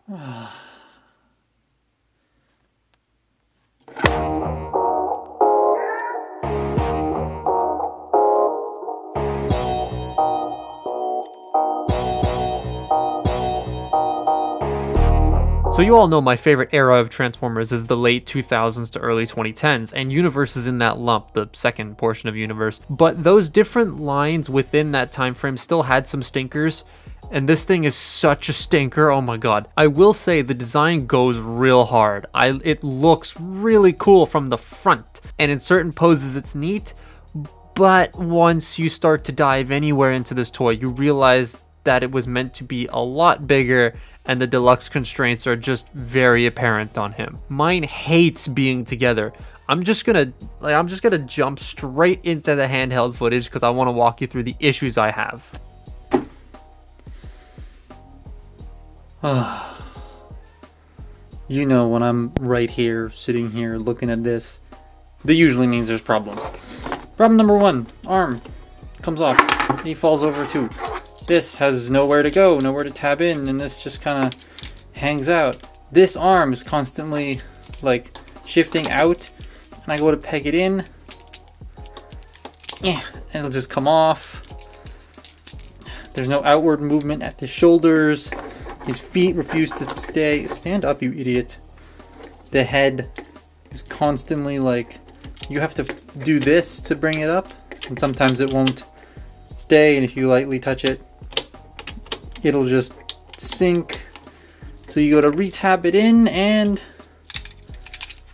So you all know my favorite era of Transformers is the late 2000s to early 2010s, and Universe is in that lump, the second portion of Universe. But those different lines within that time frame still had some stinkers, and this thing is such a stinker, oh my god. I will say the design goes real hard. It looks really cool from the front, and in certain poses it's neat, but once you start to dive anywhere into this toy, you realize that it was meant to be a lot bigger, and the deluxe constraints are just very apparent on him. Mine hates being together. I'm just gonna jump straight into the handheld footage because I want to walk you through the issues I have. You know, when I'm right here, sitting here, looking at this, that usually means there's problems. Problem number one, arm comes off, he falls over too. This has nowhere to go, nowhere to tab in, and this just kind of hangs out. This arm is constantly like shifting out, and I go to peg it in, and it'll just come off. There's no outward movement at the shoulders. His feet refuse to stay. Stand up, you idiot. The head is constantly like, you have to do this to bring it up, and sometimes it won't stay, and if you lightly touch it, it'll just sink. So you go to retab it in, and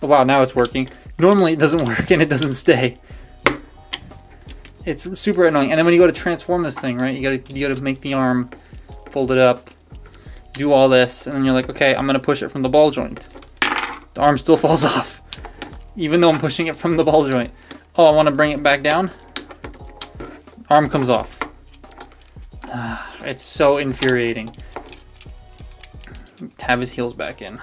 oh wow, now it's working. Normally it doesn't work and it doesn't stay. It's super annoying. And then when you go to transform this thing, right, you gotta make the arm, fold it up, do all this, and then you're like, okay, I'm gonna push it from the ball joint. The arm still falls off, even though I'm pushing it from the ball joint. Oh, I want to bring it back down. Arm comes off. It's so infuriating. Tab his heels back in.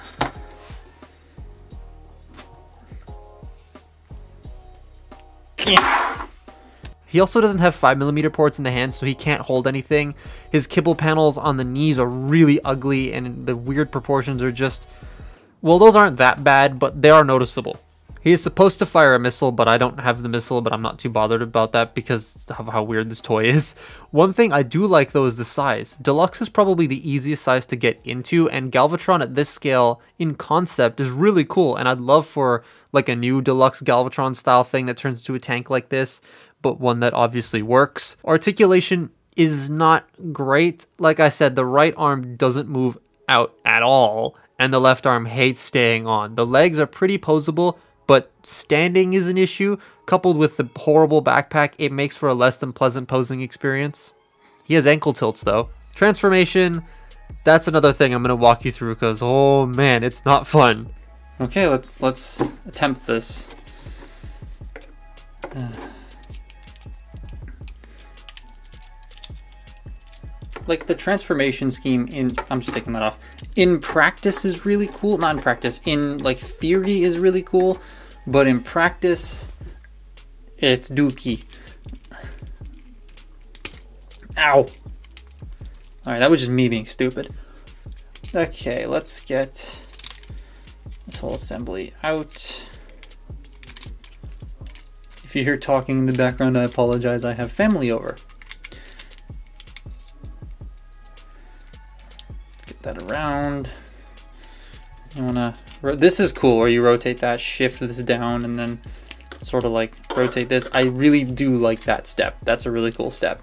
He also doesn't have 5mm ports in the hands, so he can't hold anything. His kibble panels on the knees are really ugly, and the weird proportions are just... well, those aren't that bad, but they are noticeable. He is supposed to fire a missile, but I don't have the missile, but I'm not too bothered about that because of how weird this toy is. One thing I do like, though, is the size. Deluxe is probably the easiest size to get into, and Galvatron at this scale, in concept, is really cool, and I'd love for like a new Deluxe Galvatron style thing that turns into a tank like this, but one that obviously works. Articulation is not great. Like I said, the right arm doesn't move out at all, and the left arm hates staying on. The legs are pretty posable, but standing is an issue. Coupled with the horrible backpack, it makes for a less than pleasant posing experience. He has ankle tilts though. Transformation, that's another thing I'm going to walk you through because, oh man, it's not fun. Okay, let's attempt this. Like the transformation scheme in, I'm just taking that off, in practice is really cool. Not in practice, in like theory is really cool, but in practice it's dookie. Ow. All right, that was just me being stupid. Okay, let's get this whole assembly out. If you hear talking in the background, I apologize. I have family over. Get that around. You wanna, this is cool where you rotate that, shift this down, and then sort of like rotate this. I really do like that step. That's a really cool step.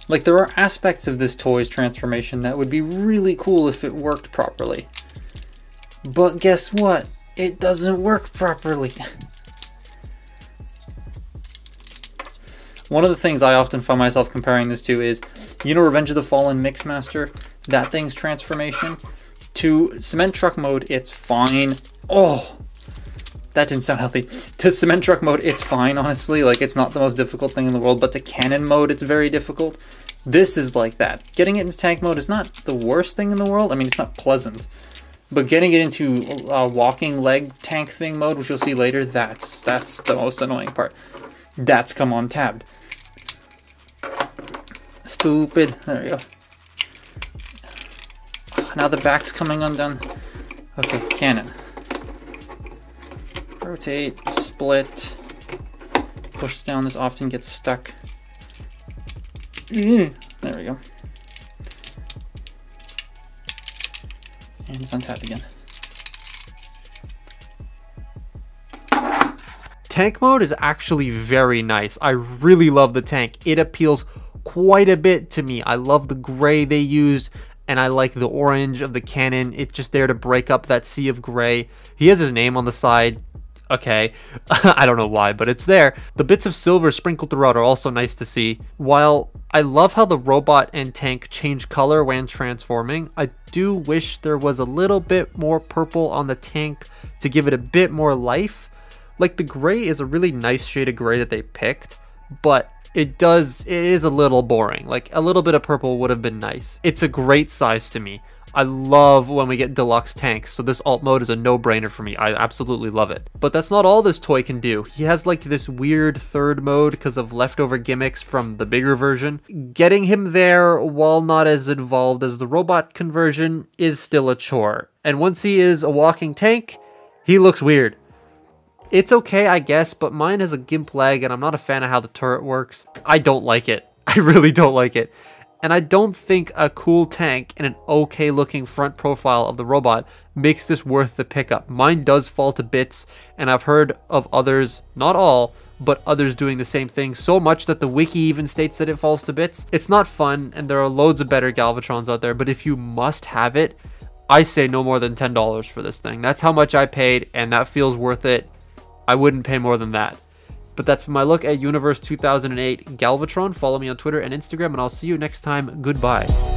Like, there are aspects of this toy's transformation that would be really cool if it worked properly. But guess what? It doesn't work properly. One of the things I often find myself comparing this to is, you know, Revenge of the Fallen Mixmaster? That thing's transformation. To cement truck mode, it's fine. Oh, that didn't sound healthy. To cement truck mode, it's fine, honestly. Like, it's not the most difficult thing in the world, but to cannon mode, it's very difficult. This is like that. Getting it into tank mode is not the worst thing in the world. I mean, it's not pleasant. But getting it into walking leg tank thing mode, which you'll see later, that's the most annoying part. That's come on tabbed. Stupid. There we go. now the back's coming undone. Okay, cannon. Rotate, split. Push down, this often gets stuck. There we go. And it's untapped again. Tank mode is actually very nice. I really love the tank. It appeals quite a bit to me. I love the gray they used, and I like the orange of the cannon. It's just there to break up that sea of gray. He has his name on the side. Okay, I don't know why, but it's there. The bits of silver sprinkled throughout are also nice to see. While I love how the robot and tank change color when transforming, I do wish there was a little bit more purple on the tank to give it a bit more life. Like, the gray is a really nice shade of gray that they picked, but it is a little boring. Like, a little bit of purple would have been nice. It's a great size to me. I love when we get deluxe tanks, so this alt mode is a no-brainer for me. I absolutely love it. But that's not all this toy can do. He has like this weird third mode because of leftover gimmicks from the bigger version. Getting him there, while not as involved as the robot conversion, is still a chore. And once he is a walking tank, he looks weird. It's okay, I guess, but mine has a gimp leg and I'm not a fan of how the turret works. I don't like it. I really don't like it. And I don't think a cool tank and an okay looking front profile of the robot makes this worth the pickup. Mine does fall to bits, and I've heard of others, not all, but others doing the same thing, so much that the wiki even states that it falls to bits. It's not fun, and there are loads of better Galvatrons out there, but if you must have it, I say no more than $10 for this thing. That's how much I paid, and that feels worth it. I wouldn't pay more than that. But that's my look at Universe 2008 Galvatron. Follow me on Twitter and Instagram, and I'll see you next time. Goodbye.